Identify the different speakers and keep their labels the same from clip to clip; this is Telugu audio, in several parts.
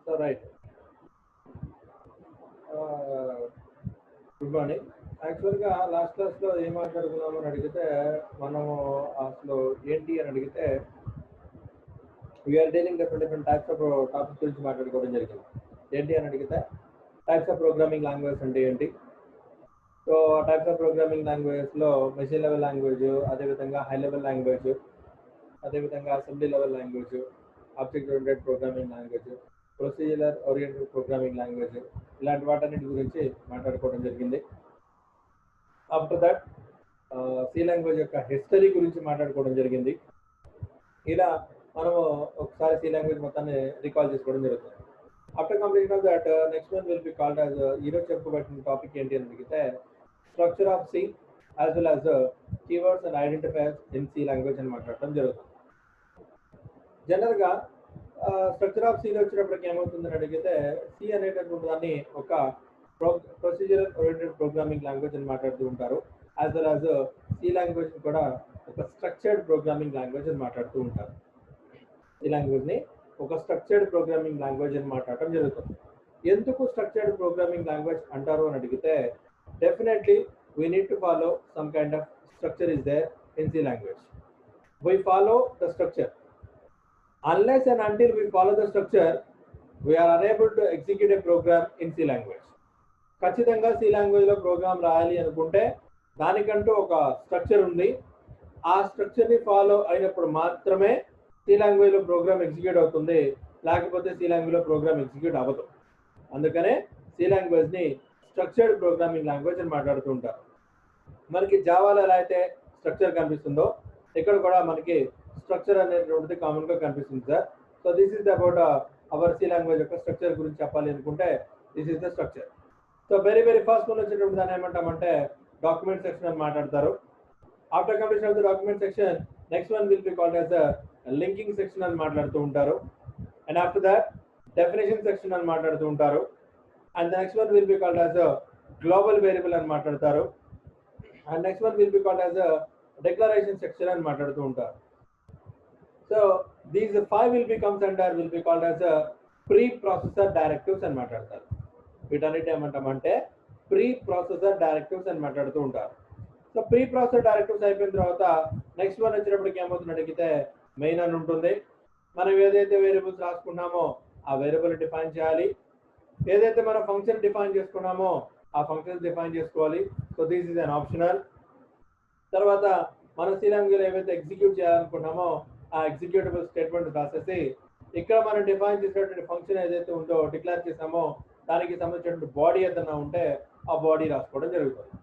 Speaker 1: So right. Good morning. యాక్చువల్గా లాస్ట్ క్లాస్లో ఏం మాట్లాడుకున్నామని అడిగితే మనము అసలు ఏంటి అని అడిగితే we are dealing different types of topics గురించి మాట్లాడుకోవడం జరిగింది. ఏంటి అని అడిగితే టైప్స్ ఆఫ్ ప్రోగ్రామింగ్ లాంగ్వేజ్ అంటే ఏంటి, సో టైప్స్ ఆఫ్ ప్రోగ్రామింగ్ లాంగ్వేజెస్లో మెషిన్ లెవెల్ లాంగ్వేజ్, అదేవిధంగా హై లెవెల్ లాంగ్వేజ్, అదేవిధంగా assembly level language, object oriented programming language, procedure oriented programming language, ఇలాంటి వాటన్నిటి గురించి మాట్లాడుకోవడం జరిగింది. ఆఫ్టర్ దట్ సి లాంగ్వేజ్ యొక్క హిస్టరీ గురించి మాట్లాడుకోవడం జరిగింది. ఇలా మనము ఒకసారి సి లాంగ్వేజ్ మొత్తాన్ని రికాల్ చేసుకోవడం జరుగుతుంది. After completion of that next one will be called as, ఈరోజు చెప్పుకోబట్టిన టాపిక్ ఏంటి అని అడిగితే structure of C as well as keywords and identifiers in C language అని మాట్లాడటం జరుగుతుంది. జనరల్గా స్ట్రక్చర్ ఆఫ్ సిలో వచ్చినప్పటికి ఏమవుతుందని అడిగితే సి అనేటటువంటి దాన్ని ఒక ప్రొసీజరల్ ఓరియంటెడ్ ప్రోగ్రామింగ్ లాంగ్వేజ్ అని మాట్లాడుతూ ఉంటారు. As well as C language కూడా ఒక స్ట్రక్చర్డ్ ప్రోగ్రామింగ్ లాంగ్వేజ్ అని మాట్లాడుతూ ఉంటారు. ఈ లాంగ్వేజ్ని ఒక స్ట్రక్చర్డ్ ప్రోగ్రామింగ్ లాంగ్వేజ్ అని మాట్లాడటం జరుగుతుంది. ఎందుకు స్ట్రక్చర్డ్ ప్రోగ్రామింగ్ లాంగ్వేజ్ అంటారు అని అడిగితే definitely we need to follow some kind of structure is there in C language. We follow the structure. Unless and until we follow the structure, we are unable to execute a program in C language. ఖచ్చితంగా సి లాంగ్వేజ్లో ప్రోగ్రామ్ రాయాలి అనుకుంటే దానికంటూ ఒక స్ట్రక్చర్ ఉంది. ఆ స్ట్రక్చర్ని ఫాలో అయినప్పుడు మాత్రమే సి లాంగ్వేజ్లో ప్రోగ్రామ్ ఎగ్జిక్యూట్ అవుతుంది, లేకపోతే సి లాంగ్వేజ్లో ప్రోగ్రామ్ ఎగ్జిక్యూట్ అవ్వదు. అందుకనే సి లాంగ్వేజ్ని స్ట్రక్చర్డ్ ప్రోగ్రామింగ్ లాంగ్వేజ్ అని మాట్లాడుతూ ఉంటారు. మనకి జావాలో ఎలా అయితే స్ట్రక్చర్ కనిపిస్తుందో ఇక్కడ కూడా మనకి స్ట్రక్చర్ అనేటువంటిది కామన్గా కనిపిస్తుంది sir. So this is about our C language యొక్క స్ట్రక్చర్ గురించి చెప్పాలి అనుకుంటే this is the structure. So very first one వచ్చేటువంటి దాన్ని ఏమంటామంటే డాక్యుమెంట్ సెక్షన్ అని మాట్లాడతారు. After completion of the document section next one will be called as linking section అని మాట్లాడుతూ ఉంటారు. And after that definition section అని మాట్లాడుతూ ఉంటారు. And next one will be called as global variable అని మాట్లాడతారు. And next one will be called as declaration section అని మాట్లాడుతూ ఉంటారు. So these five will be called as a pre-processor directives అని మాట్లాడతారు. వీటన్నిటి ఏమంటామంటే ప్రీ ప్రాసెసర్ డైరెక్టివ్స్ అని మాట్లాడుతూ ఉంటారు. సో ప్రీ ప్రాసెసర్ డైరెక్టివ్స్ అయిపోయిన తర్వాత నెక్స్ట్ వన్ వచ్చినప్పటికి ఏమవుతుంది అడిగితే మెయిన్ అని ఉంటుంది. మనం ఏదైతే వేరియబుల్స్ రాసుకున్నామో ఆ వేరియబుల్ డిఫైన్ చేయాలి. ఏదైతే మనం ఫంక్షన్ డిఫైన్ చేసుకున్నామో ఆ ఫంక్షన్స్ డిఫైన్ చేసుకోవాలి. So this is an optional. తర్వాత మన సి లాంగ్వేజ్ ఏవైతే ఎగ్జిక్యూట్ చేయాలనుకున్నామో ఆ ఎగ్జిక్యూటబుల్ స్టేట్మెంట్ రాసేసి ఇక్కడ మనం డిఫైన్ చేసినటువంటి ఫంక్షన్ ఏదైతే ఉందో డిక్లేర్ చేసామో దానికి సంబంధించినటువంటి బాడీ ఏదైనా ఉంటే ఆ బాడీ రాసుకోవడం జరుగుతుంది.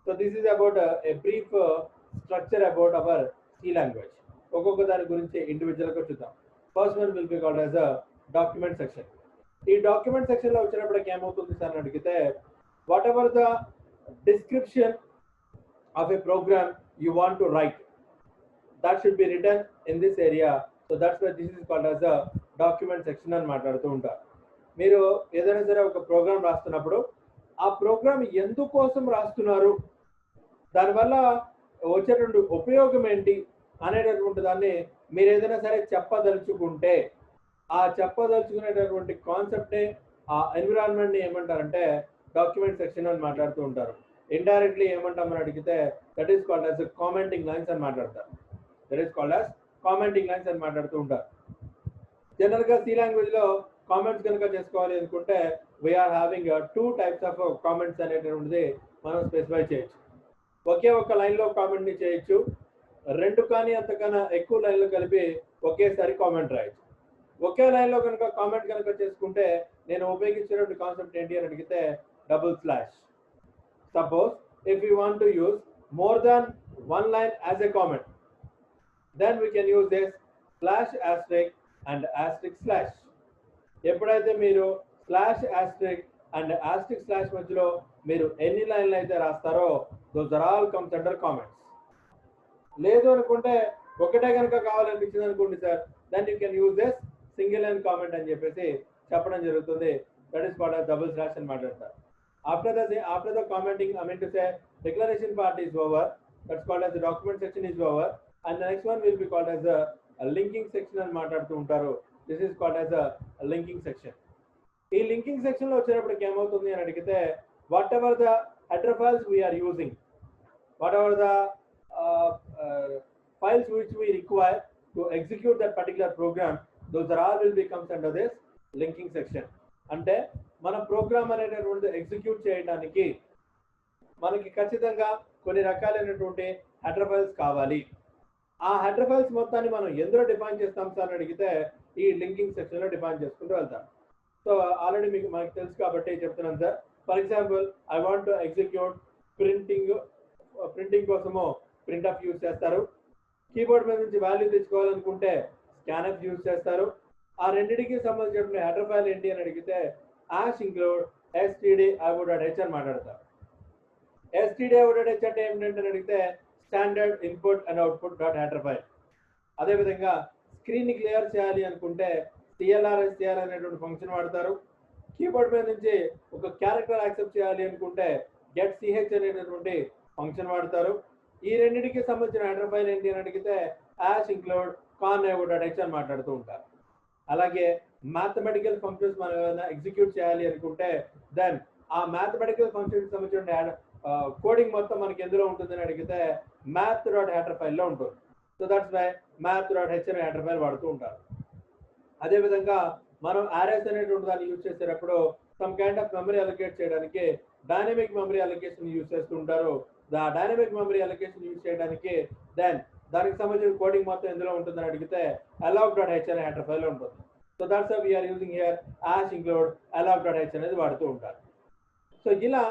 Speaker 1: So this is about a brief structure about our C language. ఒక్కొక్క దాని గురించి ఇండివిజువల్గా చూద్దాం. First one will be called as a document section. ఈ డాక్యుమెంట్ సెక్షన్లో వచ్చినప్పటికి ఏమవుతుంది సార్ అని అడిగితే whatever the description of a program you want to write, that should be written in this area. So that's why this is called as a document section అని మాట్లాడుతూ ఉంటారు. మీరు ఏదైనా సరే ఒక ప్రోగ్రామ్ రాస్తున్నప్పుడు ఆ ప్రోగ్రామ్ ఎందుకోసం రాస్తున్నారు, దానివల్ల వచ్చేటువంటి ఉపయోగం ఏంటి అనేటటువంటి దాన్ని మీరు ఏదైనా సరే చెప్పదలుచుకుంటే ఆ చెప్పదలుచుకునేటటువంటి కాన్సెప్ట్ని ఆ ఎన్విరాన్మెంట్ని ఏమంటారంటే డాక్యుమెంట్ సెక్షన్ అని మాట్లాడుతూ ఉంటారు. ఇండైరెక్ట్లీ ఏమంటామని అడిగితే that is called as commenting lines అని మాట్లాడతారు. That is called as commenting lines అని మాట్లాడుతూ ఉంటారు. జనరల్గా సి లాంగ్వేజ్లో కామెంట్స్ కనుక చేసుకోవాలి అనుకుంటే we are having two types of comments అనేటువంటిది మనం స్పెసిఫై చేయొచ్చు. ఒకే ఒక్క లైన్లో కామెంట్ని చేయొచ్చు, రెండు కానీ అంతకన్నా ఎక్కువ లైన్లు కలిపి ఒకేసారి కామెంట్ రాయొచ్చు. ఒకే లైన్లో కనుక కామెంట్ కనుక చేసుకుంటే నేను ఉపయోగించినటువంటి కాన్సెప్ట్ ఏంటి అని అడిగితే double slash. Suppose if you want to use more than one line as a comment, then we can use this slash asterisk and asterisk slash. ఎప్పుడైతే మీరు slash asterisk and asterisk slash మధ్యలో మీరు ఎన్ని లైన్లు అయితే రాస్తారో those are all comes under comments. లేదు అనుకుంటే ఒకటే కనుక కావాలనిపించింది అనుకోండి sir, then you can use this single line comment అని చెప్పేసి చెప్పడం జరుగుతుంది. that is called as double slash అని మాట్లాడతారు. after the commenting, I mean to say declaration part is over, that's called as the document section is over. And the next one will be called as a linking section అని మాట్లాడుతూ ఉంటారు. This is called as a linking section. ఈ లింకింగ్ సెక్షన్ లో వచ్చేటప్పటికి ఏమవుతుంది అని అడిగితే whatever the header files we are using, whatever the files which we require to execute that particular program, those are all will be comes under this linking section. అంటే మన ప్రోగ్రామ్ అనేటటువంటి ఎగ్జిక్యూట్ చేయడానికి మనకి ఖచ్చితంగా కొన్ని రకాలైనటువంటి హెడర్ ఫైల్స్ కావాలి. ఆ హెడర్ ఫైల్స్ మొత్తాన్ని మనం ఎందులో డిఫైన్ చేస్తాం సార్ అని అడిగితే ఈ లింకింగ్ సెక్షన్ లో డిఫైన్ చేసుకుంటూ వెళ్తాం. సో ఆల్రెడీ మీకు మనకు తెలుసు కాబట్టి చెప్తున్నాను sir. For example I want to execute printing కోసము ప్రింట్ఎఫ్ యూజ్ చేస్తారు. కీబోర్డ్ మీద నుంచి వాల్యూ తెచ్చుకోవాలనుకుంటే స్కాన్ఎఫ్ యూజ్ చేస్తారు. ఆ రెండింటికి సంబంధించిన హెడర్ ఫైల్ ఏంటి అని అడిగితే యాష్ ఇంక్లూడ్ stdio.h అని మాట్లాడతారు. stdio.h అంటే ఏమిటంటే అడిగితే standard input and output dot header file. అదేవిధంగా స్క్రీన్ ని క్లియర్ చేయాలి అనుకుంటే clr అనేటువంటి ఫంక్షన్ వాడతారు. కీబోర్డ్ మీద నుంచి ఒక క్యారెక్టర్ యాక్సెప్ట్ చేయాలి అనుకుంటే get ch అనేటటువంటి ఫంక్షన్ వాడతారు. ఈ రెండింటికి సంబంధించిన హెడర్ ఫైల్ ఏంటి అని అడిగితే యాష్ ఇంక్లూడ్ con.h అని మాట్లాడుతూ ఉంటారు. అలాగే మ్యాథమెటికల్ ఫంక్షన్స్ మనం ఏమైనా ఎగ్జిక్యూట్ చేయాలి అనుకుంటే దెన్ ఆ మ్యాథమెటికల్ ఫంక్షన్స్ సంబంధించిన కోడింగ్ మొత్తం మనకి ఎందులో ఉంటుందని అడిగితే math.header ఫైల్ లో ఉంటుంది. సో దట్స్ వై math.h అనే హెడర్ ఫైల్ వాడుతూ ఉంటారు. అదేవిధంగా మనం అరేస్ అనేటువంటి దాన్ని యూజ్ చేసేటప్పుడు some kind of memory allocate చేయడానికి డైనమిక్ మెమరీ అలొకేషన్ యూజ్ చేస్తూ ఉంటారు. డైనమిక్ మెమరీ అలొకేషన్ యూజ్ చేయడానికి దెన్ దానికి సంబంధించిన కోడింగ్ మొత్తం ఎందులో ఉంటుందని అడిగితే alloc.h అనే హెడర్ ఫైల్ లో ఉంటుంది. So that's why we are using here hash include alloc.h అనేది వాడుతూ ఉంటారు. సో ఇలా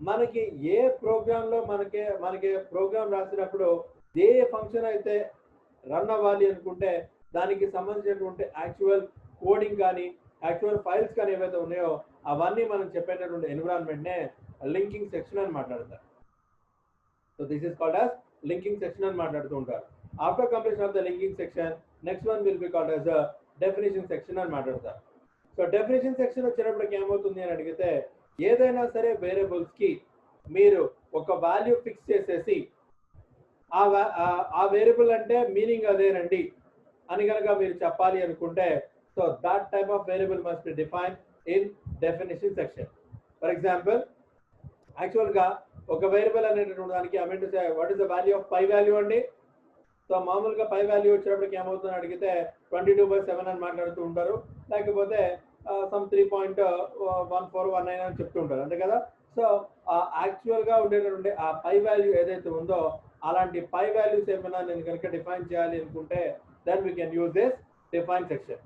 Speaker 1: మనకి ఏ ప్రోగ్రామ్ లో మనకి ప్రోగ్రామ్ రాసినప్పుడు ఏ ఫంక్షన్ అయితే రన్ అవ్వాలి అనుకుంటే దానికి సంబంధించినటువంటి యాక్చువల్ కోడింగ్ కానీ యాక్చువల్ ఫైల్స్ కానీ ఏవైతే ఉన్నాయో అవన్నీ మనం చెప్పేటటువంటి ఎన్విరాన్మెంట్ నే లింకింగ్ సెక్షన్ అని మాట్లాడతారు. So this is called as linking section అని మాట్లాడుతూ ఉంటారు. After completion of the linking section next one will be called as a definition section అని మాట్లాడతారు. సో డెఫినేషన్ సెక్షన్ వచ్చినప్పటికి ఏమవుతుంది అని అడిగితే ఏదైనా సరే వేరియబుల్స్ కి మీరు ఒక వాల్యూ ఫిక్స్ చేసేసి ఆ వేరియబుల్ అంటే మీనింగ్ అదేనండి అని కనుక మీరు చెప్పాలి అనుకుంటే so that type of variable must be define in definition section. For example actual గా ఒక వేరియబుల్ అనేటటువంటి దానికి I mean to say what is the value of pi value అండి. సో మామూలుగా పై వాల్యూ వచ్చినప్పటికి ఏమవుతుందని అడిగితే 22/7 అని మాట్లాడుతూ ఉంటారు, లేకపోతే సమ్ 3.1419 అని చెప్తూ ఉంటారు అంతే కదా. సో యాక్చువల్ గా ఉండేటటువంటి ఆ పై వాల్యూ ఏదైతే ఉందో అలాంటి పై వాల్యూస్ ఏమైనా నేను కనుక డిఫైన్ చేయాలి అనుకుంటే then we can use this define section.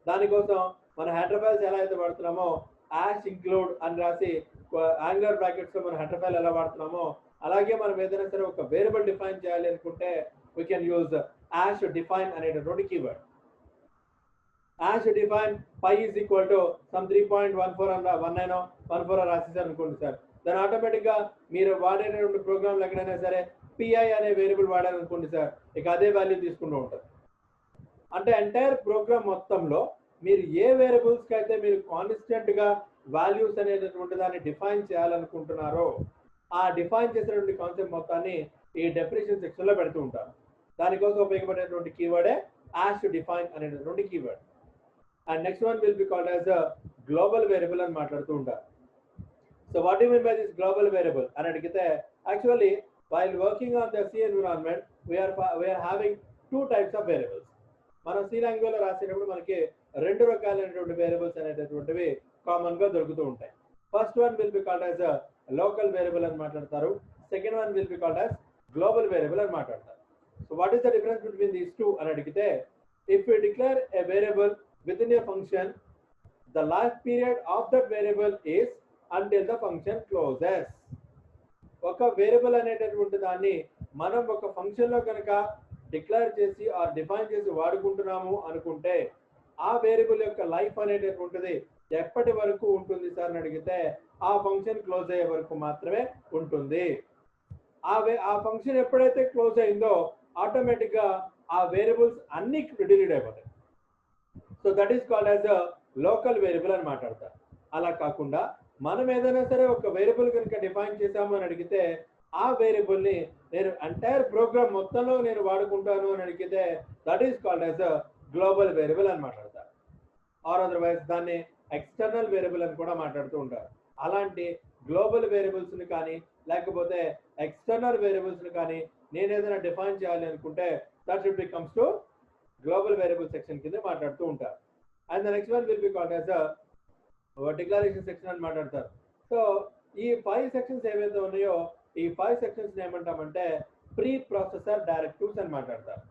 Speaker 1: దానికోసం మన హెడర్ ఫైల్స్ ఎలా అయితే వాడుతున్నామో యాష్ ఇంక్లూడ్ అని రాసి యాంగులర్ బ్రాకెట్స్ లో మన హెడర్ ఫైల్ ఎలా వాడుతున్నామో అలాగే మనం ఏదైనా సరే ఒక వేరియబుల్ డిఫైన్ చేయాలి అనుకుంటే we can use hash define అనేటటువంటి keyword. hash define pi is equal to some 3.14 రాసేసారు అనుకోండి సార్, దాని ఆటోమేటిక్ గా మీరు వాడేటటువంటి ప్రోగ్రామ్ ఎక్కడైనా సరే pi అనే వేరియబుల్ వాడారు అనుకోండి సార్, ఇక అదే వాల్యూ తీసుకుంటూ ఉంటుంది. అంటే ఎంటైర్ ప్రోగ్రామ్ మొత్తంలో మీరు ఏ వేరియబుల్స్ కి అయితే మీరు కాన్స్టెంట్ గా వాల్యూస్ అనేటటువంటి దాన్ని డిఫైన్ చేయాలనుకుంటున్నారో ఆ డిఫైన్ చేసినటువంటి కాన్సెప్ట్ మొత్తాన్ని ఈ డెఫినేషన్ సెక్షన్ లో పెడుతూ ఉంటారు. దానికోసం ఉపయోగపడేటువంటి కీవర్డే hash define అనేటటువంటి keyword. And next one will be called as a global variable అని మాట్లాడుతూ ఉంటారు. So what you mean by this global variable అని అడిగితే actually while working on the C environment we are having 2 types of variables. మనం సి లాంగ్వేజ్ లో రాసేటప్పుడు మనకి 2 రకాలైనటువంటి వేరియబుల్స్ అనేటటువంటివి కామన్ గా దొరుకుతూ ఉంటాయి. First one will be called as a local variable అని మాట్లాడతారు. Second one will be called as global variable అని మాట్లాడతారు. So what is the difference between these two అని అడిగితే if we declare a variable within a function the life period of that variable is until the function closes. ఒక వేరియబుల్ అనేటటువంటి దాన్ని మనం ఒక ఫంక్షన్ లో కనుక డిక్లేర్ చేసి ఆర్ డిఫైన్ చేసి వాడుకుంటున్నాము అనుకుంటే ఆ వేరియబుల్ యొక్క లైఫ్ అనేటటువంటిది ఎప్పటి వరకు ఉంటుంది సార్ అని అడిగితే ఆ ఫంక్షన్ క్లోజ్ అయ్యే వరకు మాత్రమే ఉంటుంది. ఆ ఫంక్షన్ ఎప్పుడైతే క్లోజ్ అయిందో ఆటోమేటిక్ గా ఆ వేరియబుల్స్ అన్ని డిలీట్ అయిపోతాయి. So that is called as a local variable అని మాట్లాడతారు. అలా కాకుండా మనం ఏదైనా సరే ఒక వేరియబుల్ కనుక డిఫైన్ చేసాము అని అడిగితే ఆ వేరియబుల్ ని నేను ఎంటైర్ ప్రోగ్రామ్ మొత్తంలో నేను వాడుకుంటాను అని అడిగితే that is called as a global variable అని మాట్లాడతారు. ఆర్ అదర్వైజ్ దాన్ని ఎక్స్టర్నల్ వేరియబుల్ అని కూడా మాట్లాడుతూ ఉంటారు. అలాంటి గ్లోబల్ వేరియబుల్స్ ని కానీ లేకపోతే ఎక్స్టర్నల్ వేరియబుల్స్ ని కానీ నేను ఏదైనా డిఫైన్ చేయాలి అనుకుంటే that should be comes to global variable section కింద మాట్లాడుతూ ఉంటారు. And the next one will be called as declaration section అని మాట్లాడతారు. సో ఈ 5 సెక్షన్స్ ఏవైతే ఉన్నాయో ఈ 5 సెక్షన్స్ ఏమంటామంటే ప్రీ ప్రాసెసర్ డైరెక్టివ్స్ అని మాట్లాడతారు.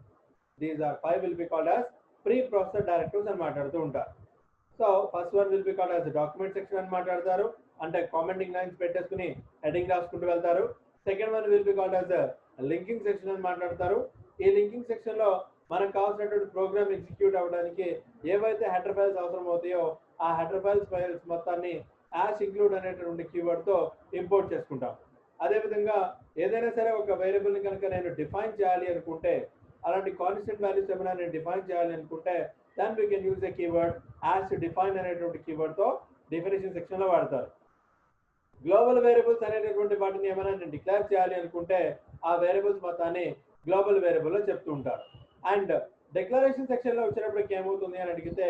Speaker 1: These are 5 will be called as pre processor directives అని మాట్లాడుతూ ఉంటారు. So first one will be called as document section అని మాట్లాడతారు, అంటే కామెంటింగ్ లైన్స్ పెట్టేసుకుని హెడింగ్ రాసుకుంటూ వెళ్తారు. Second one will be called as linking section అని మాట్లాడతారు. ఈ లింకింగ్ సెక్షన్ లో మనకు కావాల్సినటువంటి ప్రోగ్రామ్ ఎగ్జిక్యూట్ అవ్వడానికి ఏవైతే హెడర్ ఫైల్స్ అవసరం అవుతాయో ఆ హెడర్ ఫైల్స్ మొత్తాన్ని యాష్ ఇంక్లూడ్ అనేటువంటి కీవర్డ్ తో ఇంపోర్ట్ చేసుకుంటాం. అదేవిధంగా ఏదైనా సరే ఒక వేరియబుల్ ని కనుక నేను డిఫైన్ చేయాలి అనుకుంటే, అలాంటి కాన్స్టెంట్ వాల్యూస్ ఏమైనా నేను డిఫైన్ చేయాలి అనుకుంటే then we can use a keyword hash define అనేటువంటి కీవర్డ్ తో డెఫినేషన్ సెక్షన్ లో వాడతారు. గ్లోబల్ వేరియబుల్స్ అనేటటువంటి వాటిని ఏమైనా నేను డిక్లేర్ చేయాలి అనుకుంటే ఆ వేరియబుల్స్ మొత్తాన్ని గ్లోబల్ వేరియబుల్ లో చెప్తూ ఉంటారు. అండ్ డిక్లరేషన్ సెక్షన్ లో వచ్చినప్పటికి ఏమవుతుంది అని అడిగితే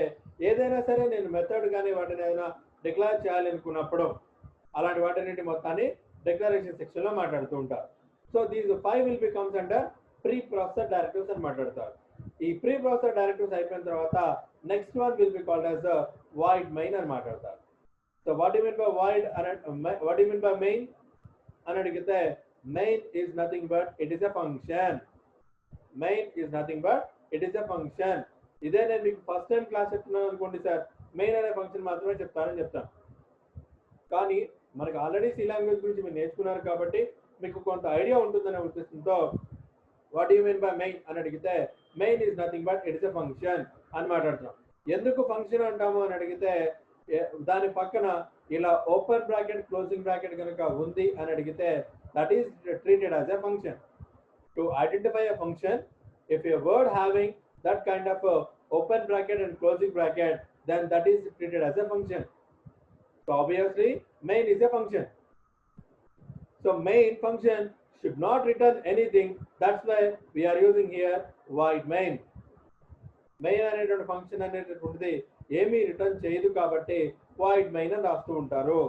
Speaker 1: ఏదైనా సరే నేను మెథడ్ కానీ వాటిని ఏదైనా డిక్లేర్ చేయాలి అనుకున్నప్పుడు అలాంటి వాటిని మొత్తాన్ని డిక్లరేషన్ సెక్షన్ లో మాట్లాడుతూ ఉంటారు. So these 5 will be comes under pre processor directives అని మాట్లాడతారు. ఈ ప్రీ ప్రాసెసర్ డైరెక్టివ్స్ అయిపోయిన తర్వాత next one will be called as void main అని మాట్లాడతారు. So what you mean by void what you mean by main అని అడిగితే main is nothing but it is a function. Main is nothing but it is a function. ఇదే నేను మీకు ఫస్ట్ టైం క్లాస్ చెప్తున్నాను అనుకోండి, సార్ మెయిన్ అనే ఫంక్షన్ మాత్రమే చెప్తానని చెప్తాను. కానీ మనకు ఆల్రెడీ సి లాంగ్వేజ్ గురించి మీరు నేర్చుకున్నారు కాబట్టి మీకు కొంత ఐడియా ఉంటుందనే ఉద్దేశంతో what you mean by main అని అడిగితే main is nothing but it is a function అని మాట్లాడుతున్నాం. ఎందుకు ఫంక్షన్ అంటాము అని అడిగితే దాని పక్కన ఇలా ఓపెన్ బ్రాకెట్ క్లోజింగ్ బ్రాకెట్ కనుక ఉంది అని అడిగితే that is treated as a function. To identify a function, if a word having that kind of open bracket and closing bracket, then that is treated as a function. So obviously main is a function. So main function should not return anything. That's why we are using here void main. Main అనేటువంటి ఫంక్షన్ అనేటువంటిది ఏమీ రిటర్న్ చేయదు కాబట్టి void main అని రాస్తూ ఉంటారు.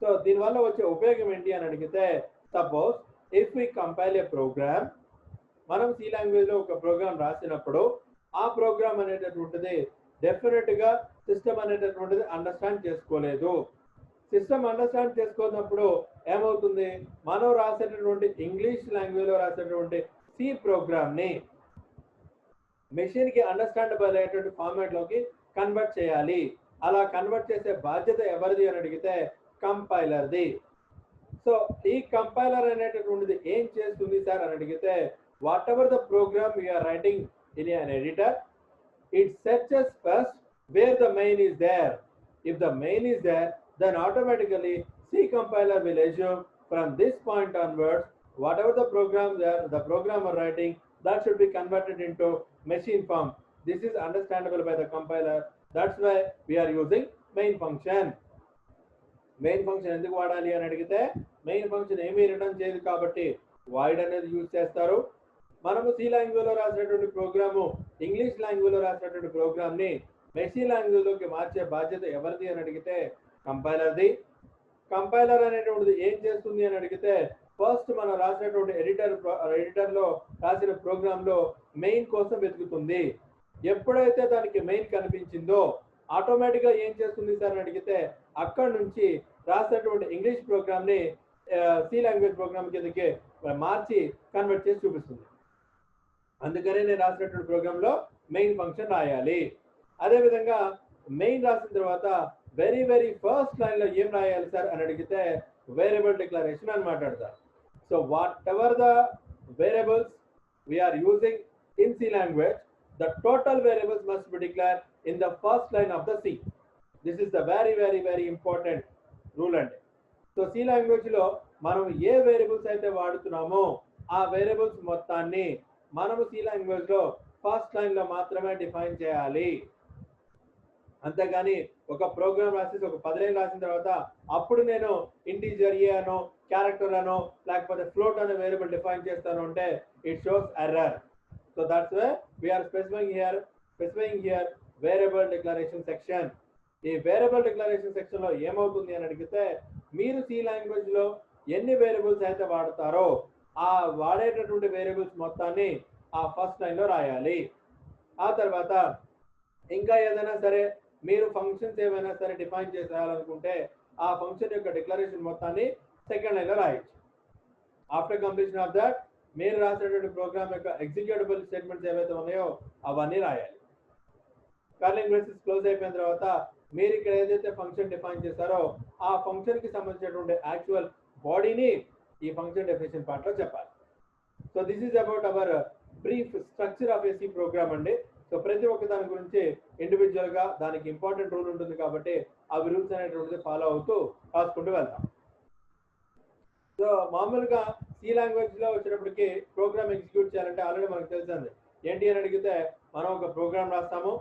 Speaker 1: సో దీనివల్ల వచ్చే ఉపయోగం ఏంటి అని అడిగితే suppose if we compile a program, మనం సి లాంగ్వేజ్ లో ఒక ప్రోగ్రామ్ రాసినప్పుడు ఆ ప్రోగ్రామ్ అనేటటువంటిది డెఫినెట్ గా సిస్టమ్ అనేటటువంటిది అండర్స్టాండ్ చేసుకోలేదు. సిస్టమ్ అండర్స్టాండ్ చేసుకున్నప్పుడు ఏమవుతుంది, మనం రాసేటటువంటి ఇంగ్లీష్ లాంగ్వేజ్ లో రాసేటటువంటి సి ప్రోగ్రామ్ ని మెషిన్ కి అండర్స్టాండబుల్ అయ్యేటువంటి ఫార్మాట్ లోకి కన్వర్ట్ చేయాలి. అలా కన్వర్ట్ చేసే బాధ్యత ఎవరిది అని అడిగితే కంపైలర్ది. సో ఈ కంపైలర్ అనేటటువంటిది ఏం చేస్తుంది సార్ అని అడిగితే whatever the program we are writing in an editor, it searches first where the main is there. If the main is there, then automatically C compiler will assume from this point onwards whatever the program are writing, that should be converted into machine form. This is understandable by the compiler. That's why we are using main function. Main function ఎందుకు వాడాలి అని అడిగితే మెయిన్ ఫంక్షన్ ఏమీ రిటర్న్ చేయదు కాబట్టి void అనేది యూజ్ చేస్తారు. మనము సి లాంగ్వేజ్ లో రాసినటువంటి ప్రోగ్రాము ఇంగ్లీష్ లాంగ్వేజ్ లో రాసినటువంటి ప్రోగ్రామ్ ని మెషిన్ లాంగ్వేజ్ లోకి మార్చే బాధ్యత ఎవరిది అని అడిగితే కంపైలర్ది. కంపైలర్ అనేటువంటిది ఏం చేస్తుంది అని అడిగితే ఫస్ట్ మనం రాసినటువంటి ఎడిటర్ లో రాసిన ప్రోగ్రామ్ లో మెయిన్ కోసం వెతుకుతుంది. ఎప్పుడైతే దానికి మెయిన్ కనిపించిందో ఆటోమేటిక్ గా ఏం చేస్తుంది సార్ అని అడిగితే అక్కడ నుంచి రాసినటువంటి ఇంగ్లీష్ ప్రోగ్రామ్ ని సి లాంగ్వేజ్ ప్రోగ్రామ్ కిందకి మార్చి కన్వర్ట్ చేసి చూపిస్తుంది. అందుకనే నేను రాసినటువంటి ప్రోగ్రామ్ లో మెయిన్ ఫంక్షన్ రాయాలి. అదేవిధంగా మెయిన్ రాసిన తర్వాత వెరీ ఫస్ట్ లైన్ లో ఏం రాయాలి సార్ అని అడిగితే వేరియబుల్ డిక్లరేషన్ అని మాట్లాడతారు. So whatever the variables we are using in C language, the total variables must be declare in the first line of the C. This is the very important rule అండి. సో సి లాంగ్వేజ్ లో మనం ఏ వేరియబుల్స్ అయితే వాడుతున్నామో ఆ వేరియబుల్స్ మొత్తాన్ని మనము సి లాంగ్వేజ్ లో ఫస్ట్ లైన్ లో మాత్రమే డిఫైన్ చేయాలి. అంతేగాని ఒక ప్రోగ్రామ్ రాసేసి ఒక 10 లైన్ రాసిన తర్వాత అప్పుడు నేను ఇంటీజర్ ఏ అనో క్యారెక్టర్ అనో లేకపోతే ఫ్లోట్ అనే వేరియబుల్ డిఫైన్ చేస్తాను అంటే it shows error. So that's why we are specifying here variable declaration section. ఈ వేరియబుల్ డిక్లరేషన్ సెక్షన్ లో ఏమవుతుంది అని అడిగితే మీరు సి లాంగ్వేజ్ లో ఎన్ని వేరియబుల్స్ అయితే వాడతారో ఆ వాడేటటువంటి వేరియబుల్స్ మొత్తాన్ని ఆ ఫస్ట్ లైన్ లో రాయాలి. ఆ తర్వాత ఇంకా ఏదైనా సరే మీరు ఫంక్షన్స్ ఏమైనా సరే డిఫైన్ చేసి రాయాలనుకుంటే ఆ ఫంక్షన్ యొక్క డిక్లరేషన్ మొత్తాన్ని సెకండ్ లైన్ లో రాయొచ్చు. ఆఫ్టర్ కంప్లీషన్ ఆఫ్ దట్ మీరు రాసినటువంటి ప్రోగ్రామ్ యొక్క ఎగ్జిక్యూటబుల్ స్టేట్మెంట్స్ ఏవైతే ఉన్నాయో అవన్నీ రాయాలి. కర్లింగ్ బ్రేసెస్ క్లోజ్ అయిపోయిన తర్వాత మీరు ఇక్కడ ఏదైతే ఫంక్షన్ డిఫైన్ చేశారో ఆ ఫంక్షన్ కి సంబంధించినటువంటి యాక్చువల్ బాడీని ఈ ఫంక్షన్ డెఫినేషన్ పార్ట్ లో చెప్పాలి. So this is about our brief structure of C program అండి. సో ప్రతి ఒక్క దాని గురించి ఇండివిజువల్ గా దానికి ఇంపార్టెంట్ రూల్ ఉంటుంది కాబట్టి ఆ రూల్స్ అనేటువంటిది ఫాలో అవుతూ రాసుకుంటూ వెళ్తాం. సో మామూలుగా సి లాంగ్వేజ్ లో వచ్చేటప్పటికి ప్రోగ్రామ్ ఎగ్జిక్యూట్ చేయాలంటే ఆల్రెడీ మనకు తెలిసింది. ఏంటి అని అడిగితే మనం ఒక ప్రోగ్రామ్ రాస్తాము.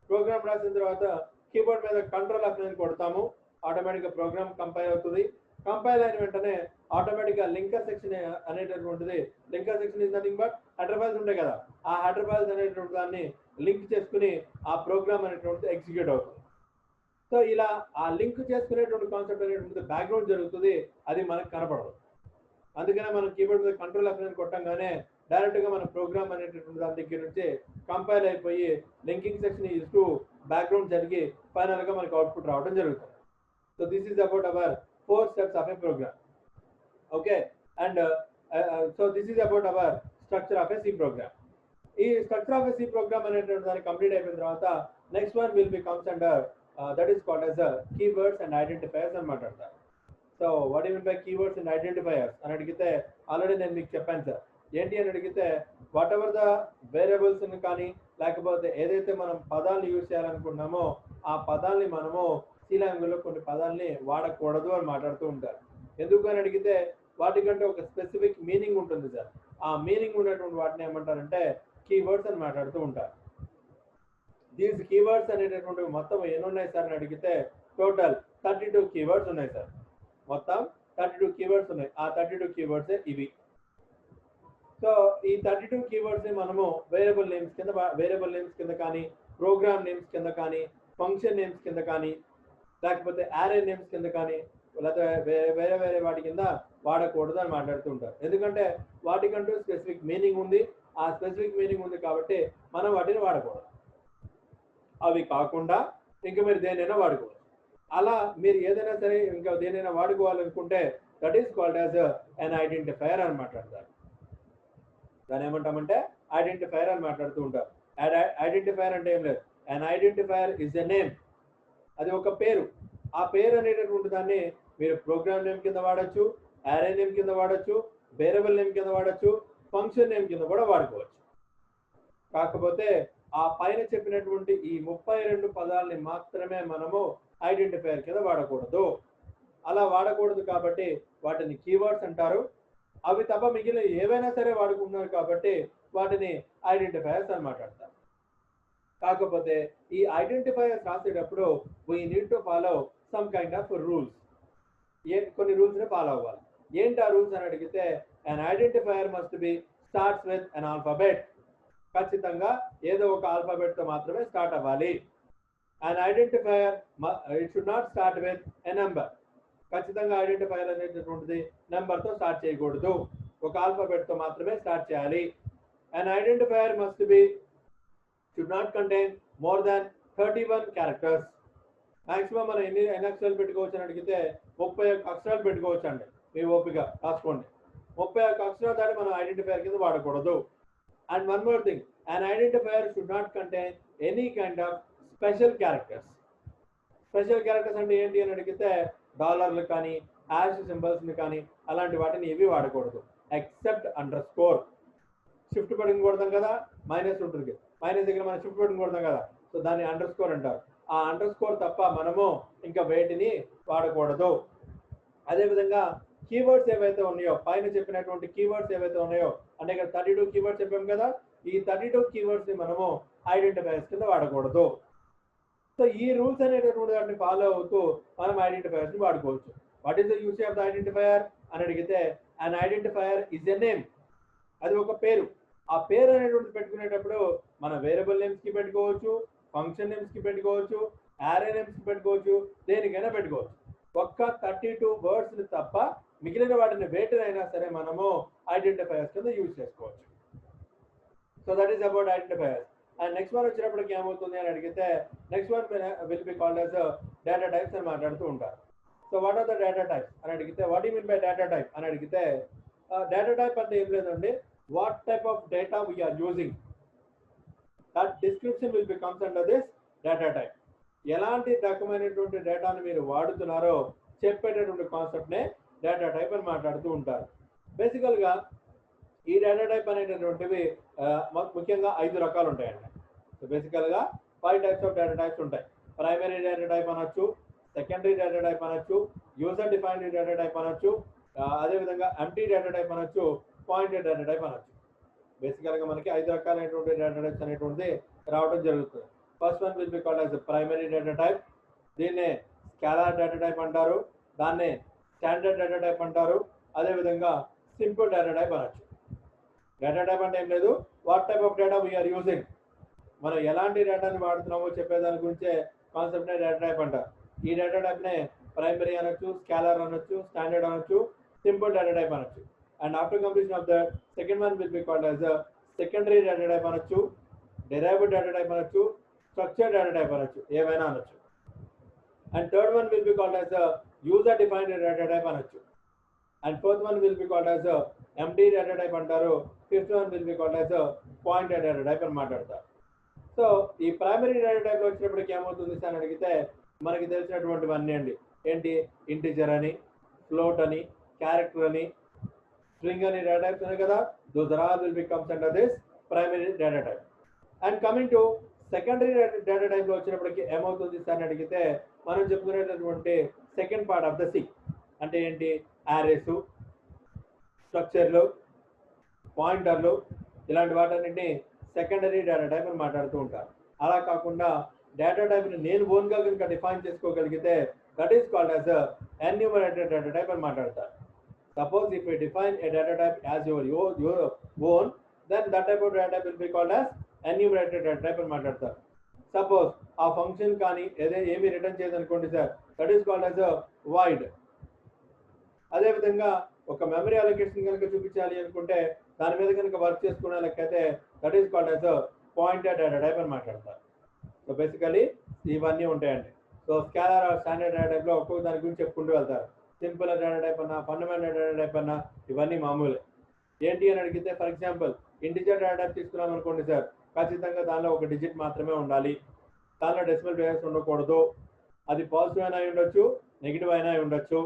Speaker 1: ప్రోగ్రామ్ రాసిన తర్వాత కీబోర్డ్ మీద కంట్రోల్ ఆప్షన్ కొడతాము. ఆటోమేటిక్ గా ప్రోగ్రామ్ కంపైల్ అవుతుంది. కంపైల్ అయిన వెంటనే ఆటోమేటిక్ గా లింకర్ సెక్షన్ అనేటటువంటిది, linker section is nothing but header files ఉంటాయి కదా, ఆ హెడర్ ఫైల్స్ అనేటువంటి దాన్ని లింక్ చేసుకుని ఆ ప్రోగ్రామ్ అనేటువంటిది ఎగ్జిక్యూట్ అవుతుంది. సో ఇలా ఆ లింక్ చేసుకునేటువంటి కాన్సెప్ట్ అనేటువంటిది బ్యాక్గ్రౌండ్ జరుగుతుంది, అది మనకు కనపడదు. అందుకనే మనం కీబోర్డ్ మీద కంట్రోల్ ఆప్షన్ కొట్టంగానే డైరెక్ట్ గా మన ప్రోగ్రామ్ అనేటటువంటి దాని దగ్గర నుంచి కంపైల్ అయిపోయి లింకింగ్ సెక్షన్ ఇస్తూ బ్యాక్గ్రౌండ్ జరిగి ఫైనల్ గా మనకి అవుట్పుట్ రావడం జరుగుతుంది. So this is about hour 4 steps of a program. Okay, and so this is about our structure of a C program. ఈ structure of a C program అనేటువంటి దాన్ని కంప్లీట్ అయిపోయిన తర్వాత next one will be comes under that is called as keywords and identifiers అని మాట్లాడతారు. So what you mean by keywords and identifiers అని అడిగితే ఆల్రెడీ నేను మీకు చెప్పాను సార్. ఏంటి అని అడిగితే వాట్ ఎవర్ ద వేరియబుల్స్ కానీ లేకపోతే ఏదైతే మనం పదాలను యూజ్ చేయాలనుకున్నామో ఆ పదాలని మనము సి లాంగ్వేజ్ లో కొన్ని పదాలని వాడకూడదు అని మాట్లాడుతూ ఉంటారు. ఎందుకు అని అడిగితే వాటికంటే ఒక స్పెసిఫిక్ మీనింగ్ ఉంటుంది సార్. ఆ మీనింగ్ ఉన్నటువంటి వాటిని ఏమంటారంటే కీవర్డ్స్ అని మాట్లాడుతూ ఉంటారు. దీస్ కీవర్డ్స్ అనేటటువంటి మొత్తం ఎన్ని ఉన్నాయి సార్ అని అడిగితే టోటల్ 32 కీవర్డ్స్ ఉన్నాయి సార్. మొత్తం 32 కీవర్డ్స్ ఉన్నాయి. ఆ 32 కీవర్డ్స్ ఇవి. సో ఈ 32 కీవర్డ్స్ ని మనము వేరియబుల్ నేమ్స్ కింద కానీ, ప్రోగ్రామ్ నేమ్స్ కింద కానీ, ఫంక్షన్ నేమ్స్ కింద కానీ, లేకపోతే యారే నేమ్స్ కింద కానీ, లేకపోతే వేరే వాటి కింద వాడకూడదు అని మాట్లాడుతూ ఉంటారు. ఎందుకంటే వాటికంటూ స్పెసిఫిక్ మీనింగ్ ఉంది. ఆ స్పెసిఫిక్ మీనింగ్ ఉంది కాబట్టి మనం వాటిని వాడకూడదు. అవి కాకుండా ఇంకా మీరు దేనైనా వాడుకోవచ్చు. అలా మీరు ఏదైనా సరే ఇంకా దేనైనా వాడుకోవాలనుకుంటే that is called as an identifier అని మాట్లాడతారు. దాని ఏమంటామంటే ఐడెంటిఫైయర్ అని మాట్లాడుతూ ఉంటారు. ఐడెంటిఫైయర్ అంటే ఏం లేదు. అన్ ఐడెంటిఫైయర్ ఇస్ ఎ నేమ్. అది ఒక పేరు. ఆ పేరు అనేటటువంటి దాన్ని మీరు ప్రోగ్రామ్ నేమ్ కింద వాడచ్చు, యారే నేమ్ కింద వాడచ్చు, వేరియబుల్ నేమ్ కింద వాడచ్చు, ఫంక్షన్ నేమ్ కింద కూడా వాడుకోవచ్చు. కాకపోతే ఆ పైన చెప్పినటువంటి ఈ 32 పదాలని మాత్రమే మనము ఐడెంటిఫైయర్ కింద వాడకూడదు. అలా వాడకూడదు కాబట్టి వాటిని కీవర్డ్స్ అంటారు. అవి తప్ప మిగిలిన ఏవైనా సరే వాడుకుంటున్నారు కాబట్టి వాటిని ఐడెంటిఫైయర్స్ అని మాట్లాడతారు. కాకపోతే ఈ ఐడెంటిఫైయర్స్ రాసేటప్పుడు we need to follow some kind of rules. కొన్ని రూల్స్ ని ఫాలో అవ్వాలి. ఏంటి ఆ రూల్స్ అని అడిగితే an identifier must be starts with an alphabet. ఖచ్చితంగా ఏదో ఒక ఆల్ఫాబెట్ తో మాత్రమే స్టార్ట్ అవ్వాలి. an identifier it should not start with a number. ఖచ్చితంగా ఐడెంటిఫైయర్ అనేటటువంటిది నెంబర్ తో స్టార్ట్ చేయకూడదు. ఒక ఆల్ఫాబెట్ తో మాత్రమే స్టార్ట్ చేయాలి. an identifier must be should not contain more than 31 characters. Maximum మనం ఎన్ని అక్షరాలు పెట్టుకోవచ్చు అని అడిగితే 31 అక్షరాలు పెట్టుకోవచ్చు అండి. మీ ఓపిక రాసుకోండి. 31 అక్షరాలు దాటి మనం ఐడెంటిఫైయర్ కింద వాడకూడదు. And one more thing, an identifier should not contain any kind of special characters. Special characters అంటే ఏంటి అని అడిగితే డాలర్లు కానీ, హ్యాష్ సింబల్స్ ని కానీ అలాంటి వాటిని ఏవి వాడకూడదు. Except underscore. షిఫ్ట్ బటన్ కొడతాం కదా, మైనస్ ఉంటుంది. మైనస్ దగ్గర మనం షిఫ్ట్ బటన్ కొడతాం కదా, సో దాన్ని అండర్స్కోర్ అంటారు. ఆ అండర్స్కోర్ తప్ప మనము ఇంకా వేటిని వాడకూడదు. అదేవిధంగా కీవర్డ్స్ ఏవైతే ఉన్నాయో, పైన చెప్పినటువంటి కీవర్డ్స్ ఏవైతే ఉన్నాయో, అంటే ఇక్కడ 32 కీవర్డ్స్ చెప్పాం కదా, ఈ 32 కీవర్డ్స్ ని మనము ఐడెంటిఫైయర్స్ కింద వాడకూడదు. సో ఈ రూల్స్ అనేటటువంటి వాటిని ఫాలో అవుతూ మనం ఐడెంటిఫైయర్స్ ని వాడుకోవచ్చు. What is the use of the identifier అని అడిగితే అన్ ఐడెంటిఫైయర్ ఇస్ ఎ నేమ్. అది ఒక పేరు. ఆ పేరు అనేటువంటి పెట్టుకునేటప్పుడు మన వేరియబుల్ నేమ్స్ కి పెట్టుకోవచ్చు, ఫంక్షన్ నేమ్స్ కి పెట్టుకోవచ్చు, యారే నేమ్స్ పెట్టుకోవచ్చు, దేనికైనా పెట్టుకోవచ్చు. ఒక్క 32 వర్డ్స్ తప్ప మిగిలిన వాటిని వేటినైనా సరే మనము ఐడెంటిఫైయర్స్ కింద యూజ్ చేసుకోవచ్చు. So that is about identifiers. And next one వచ్చినప్పటికి ఏమవుతుంది అని అడిగితే next one will be called as data types అని మాట్లాడుతూ ఉంటారు. So what are the data types అని అడిగితే what you mean by data type అని అడిగితే డేటా టైప్ అంటే ఏం లేదండి, what type of data we are using, that description will be comes under this data type. ఎలాంటి రకమైనటువంటి డేటాను మీరు వాడుతున్నారో చెప్పేటటువంటి కాన్సెప్ట్నే డేటా టైప్ అని మాట్లాడుతూ ఉంటారు. బేసికల్గా ఈ డేటా టైప్ అనేటటువంటివి ముఖ్యంగా 5 రకాలు ఉంటాయండి. సో బేసికల్గా 5 టైప్స్ ఆఫ్ డేటా టైప్స్ ఉంటాయి. ప్రైమరీ డేటా టైప్ అనొచ్చు, సెకండరీ డేటా టైప్ అనొచ్చు, యూజర్ డిఫైన్డ్ డేటా టైప్ అనొచ్చు, అదేవిధంగా ఎంటీ డేటా టైప్ అనొచ్చు, పాయింటెడ్ డేటా టైప్ అనొచ్చు. బేసికల్గా మనకి 5 రకాలైనటువంటి డేటా టైప్స్ అనేటువంటిది రావడం జరుగుతుంది. First one will be called as primary data type. దీన్నే స్కేలార్ డేటా టైప్ అంటారు, దాన్నే స్టాండర్డ్ డేటా టైప్ అంటారు, అదేవిధంగా సింపుల్ డేటా టైప్ అనొచ్చు. డేటా టైప్ అంటే ఏం లేదు, what type of data we are using, మనం ఎలాంటి డేటాని వాడుతున్నామో చెప్పేదాని గురించే కాన్సెప్ట్నే డేటా టైప్ అంటారు. ఈ డేటా టైప్నే ప్రైమరీ అనొచ్చు, స్కేలార్ అనొచ్చు, స్టాండర్డ్ అనొచ్చు, సింపుల్ డేటా టైప్ అనొచ్చు. And after completion of that second one will be called as secondary data type అనొచ్చు, డెరైవ్డ్ డేటా టైప్ అనొచ్చు, స్ట్రక్చర్డ్ డేటా టైప్ అనొచ్చు, ఏవైనా అనొచ్చు. And third one will be called as user defined data type అనొచ్చు. And fourth one will be called as empty data type అంటారు. Fifth one will be called as pointed data type అని మాట్లాడతారు. సో ఈ ప్రైమరీ డేటా టైప్ లో వచ్చినప్పటికి ఏమవుతుంది అని అడిగితే మనకి తెలిసినటువంటివన్నీ అండి. ఏంటి, ఇంటిజర్ అని, ఫ్లోట్ అని, క్యారెక్టర్ అని, స్ట్రింగ్ అని డేటా టైప్స్ ఉన్నాయి కదా, those are all will be comes under this primary data type. And coming to secondary data type లో వచ్చినప్పటికి ఏమవుతుంది అని అడిగితే మనం చెప్పుకునేటటువంటి second part of the C అంటే ఏంటి, యారేస్, స్ట్రక్చర్లు, పాయింటర్లు, ఇలాంటి వాటన్నింటినీ సెకండరీ డేటా టైప్ అని మాట్లాడుతూ ఉంటారు. అలా కాకుండా డేటా టైప్ని నేను ఓన్గా కనుక డిఫైన్ చేసుకోగలిగితే that is called as enumerated data type అని మాట్లాడతారు. Suppose if you define a data type as your own, then that type of data type will be called as enumerated data type అని మాట్లాడతారు. సపోజ్ ఆ ఫంక్షన్ కానీ ఏమి రిటర్న్ చేయదనుకోండి sir, that is called as void. అదేవిధంగా ఒక మెమరీ అలొకేషన్ కనుక చూపించాలి అనుకుంటే దాని మీద కనుక వర్క్ చేసుకునే లెక్కైతే that is called as pointed data type అని మాట్లాడతారు. సో బేసికలీ ఇవన్నీ ఉంటాయండి. So scalar or standard data టైప్లో ఒక్కొక్క దాని గురించి చెప్పుకుంటూ వెళ్తారు. సింపుల్ డేటా టైప్ అన్నా, ఫండమెంటల్ డేటా టైప్ అన్నా, ఇవన్నీ మామూలే. ఏంటి అని అడిగితే for example integer data type తీసుకున్నాం అనుకోండి సార్, ఖచ్చితంగా దానిలో ఒక డిజిట్ మాత్రమే ఉండాలి, దానిలో డెసిమల్ ప్లేసెస్ ఉండకూడదు, అది పాజిటివ్ అయినా ఉండొచ్చు, నెగిటివ్ అయినా ఉండొచ్చు.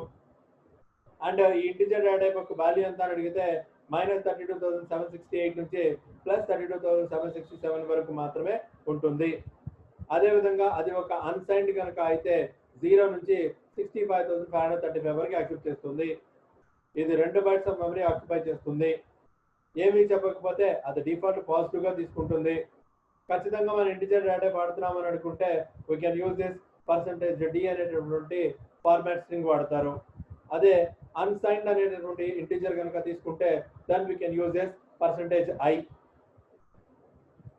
Speaker 1: అండ్ ఈ ఇంటిజర్ డేటా టైప్ యొక్క వాల్యూ ఎంత అని అడిగితే -32,768 నుంచి +32,767 వరకు మాత్రమే ఉంటుంది. అదేవిధంగా అది ఒక అన్సైన్డ్ కనుక అయితే 0 నుంచి 65,535 వరకు యాక్సెప్ట్ చేస్తుంది. ఇది 2 బైట్స్ ఆఫ్ మెమరీ ఆక్యుపై చేస్తుంది. ఏమీ చెప్పకపోతే అది డిఫాల్ట్ పాజిటివ్గా తీసుకుంటుంది. ఖచ్చితంగా మనం ఇంటిజర్ డేటా వాడుతున్నామని అనుకుంటే we can use this %d అనేటటువంటి ఫార్మాట్ స్ట్రింగ్ వాడతారు. అదే అన్సైన్డ్ అనేటటువంటి ఇంటిజర్ కనుక తీసుకుంటే then we can use this %i.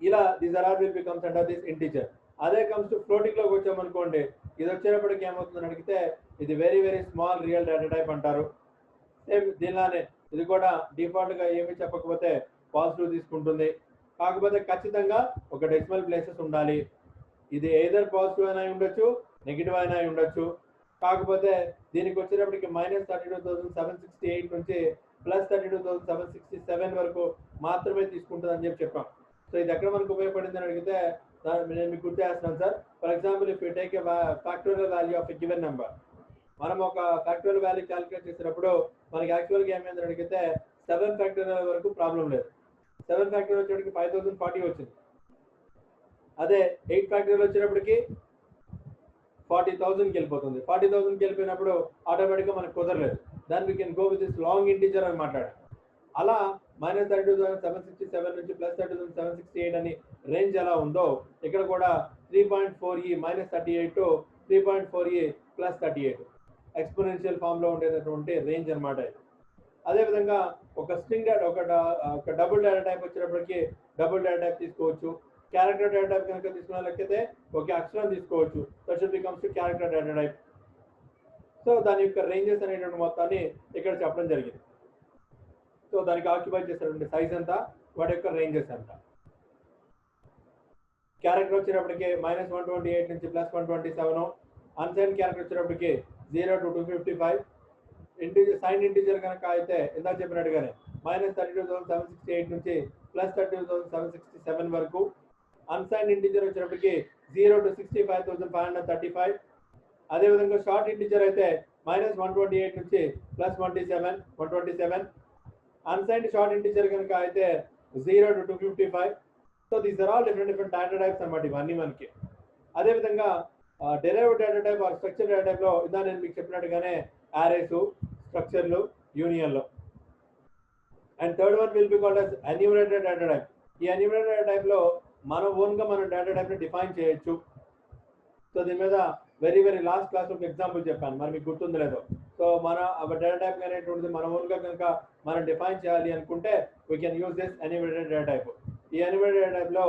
Speaker 1: ఇలా these are all will becomes under this integer. అదే కమ్స్ టు ఫ్లోటింగ్ లోకి వచ్చామనుకోండి, ఇది వచ్చేటప్పటికి ఏమవుతుందని అడిగితే ఇది very very small real data type అంటారు. సేమ్ దీనిలానే ఇది కూడా డిఫాల్ట్ గా ఏమీ చెప్పకపోతే పాజిటివ్ తీసుకుంటుంది. కాకపోతే ఖచ్చితంగా ఒక డెసిమల్ ప్లేసెస్ ఉండాలి. ఇది ఎయిదర్ పాజిటివ్ అయినా ఉండొచ్చు, నెగిటివ్ అయినా ఉండొచ్చు. కాకపోతే దీనికి వచ్చేటప్పటికి -32,768 నుంచి +32,767 వరకు మాత్రమే తీసుకుంటుంది అని చెప్పాం. సో ఇది ఎక్కడ మనకు ఉపయోగపడింది అని అడిగితే నేను మీకు గుర్తు చేస్తున్నాను sir. For example if you take a factorial value of a given number, మనం ఒక ఫ్యాక్టోరియల్ వాల్యూ క్యాలిక్యులేట్ చేసినప్పుడు మనకి యాక్చువల్గా ఏమైందని అడిగితే 7 ఫ్యాక్టోరియల్ వరకు ప్రాబ్లం లేదు. 7 ఫ్యాక్టోరియల్ వచ్చేటప్పటికి 5040 వచ్చింది. అదే 8 ఫ్యాక్టోరియల్ వచ్చేటప్పటికి 40,000కి వెళ్ళిపోతుంది. 40,000కి వెళ్ళిపోయినప్పుడు ఆటోమేటిక్గా మనకు కుదరలేదు. దాని we can go with this long integer అని మాట్లాడారు. అలా -32,767 నుంచి +32,768 అని రేంజ్ ఎలా ఉందో ఇక్కడ కూడా 3.4e -38 to 3.4e +38 exponential form లో ఉండేటటువంటి రేంజ్ అనమాట ఇది. అదేవిధంగా ఒక స్ట్రింగ్ ఒక డబుల్ డేటా టైప్ వచ్చేటప్పటికి డబుల్ డేటా టైప్ తీసుకోవచ్చు, క్యారెక్టర్ డేటా టైప్ కనుక తీసుకున్నట్లయితే ఓకే అక్షరం తీసుకోవచ్చు. That should becomes to character data type. So దాని యొక్క రేంజెస్ అనేటువంటి మొత్తాన్ని ఇక్కడ చెప్పడం జరిగింది. సో దానికి ఆక్యుపై చేసేటువంటి సైజ్ ఎంత, వాటి యొక్క రేంజెస్ ఎంత. క్యారెక్టర్ వచ్చేటప్పటికి -128 నుంచి +127, అన్సైన్ క్యారెక్టర్ వచ్చేటప్పటికి 0 to 255. ఇంటీజర్ సైన్ ఇంటీజర్ కనుక అయితే ఇందాక చెప్పినట్టుగానే -32,768 నుంచి +32,767 వరకు. అన్సైన్ ఇంటీజర్ వచ్చేటప్పటికి 0 to 65,535. అదేవిధంగా షార్ట్ ఇంటీజర్ అయితే -128 నుంచి +127. అన్సైన్డ్ షార్ట్ ఇంటీజర్ కనుక అయితే 0 to 255. So these are all different data types అన్నమాట ఇవన్నీ మనకి. అదేవిధంగా derived data type or structure data టైప్లో ఇందా నేను మీకు చెప్పినట్టుగానే యారేస్, స్ట్రక్చర్లు, యూనియన్లు. And third one will be called as enumerated data type. ఈ ఎన్యూమరేటెడ్ డేటా టైప్లో మన ఓన్గా మనం డేటా టైప్ని డిఫైన్ చేయొచ్చు. సో దీని మీద వెరీ లాస్ట్ క్లాస్ ఒక ఎగ్జాంపుల్ చెప్పాను, మరి మీకు గుర్తుందో లేదో. సో మన డేటా టైప్ అనేటువంటిది మన ఓన్గా కనుక మనం డిఫైన్ చేయాలి అనుకుంటే we can use this enumerated data type. ఈ ఎన్యూమరేటెడ్ డేటా టైప్లో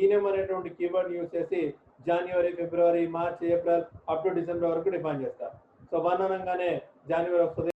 Speaker 1: ఈనేమ్ అనేటువంటి కీవర్డ్ యూజ్ చేసి January, February, March, April up to December వరకు డిఫైన్ చేస్తారు. సో 1 అనగానే జనవరి వస్తుంది,